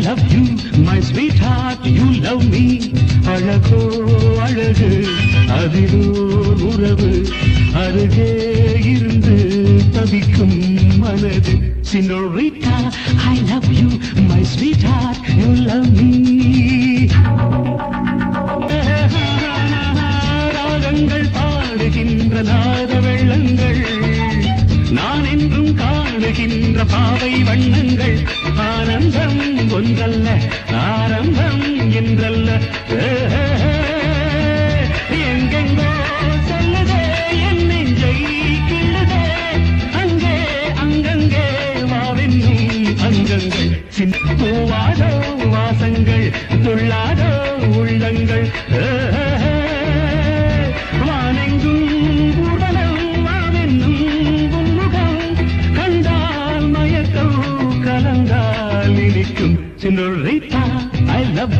love you, my sweetheart, you love me. அழகோ அழகு அதிலோர் உறவு அருகே இருந்து தவிக்கும் மனது. Senorita, I love you, my sweetheart, you love me. ராகங்கள் பாடுகின்ற நாத வெள்ளங்கள், நான் என்றும் காணுகின்ற பாவை வண்ணங்கள். ஆனந்தம் ஒன்றல்ல, ஆரம்பம் என்றல்ல, எங்கெங்கோ செல்லுதே என் நெஞ்சை கிள்ளுதே. அங்கே அங்கங்கே வாவென்னும் அங்கங்கள், பூவாதோ வாசங்கள், துள்ளாதோ உள்ளங்கள். வானெங்கும் உடலம் வாவென்னும் உன்முகம், கண்டால் மயக்கம் கலந்தால் இனிக்கும். Senorita, I love you.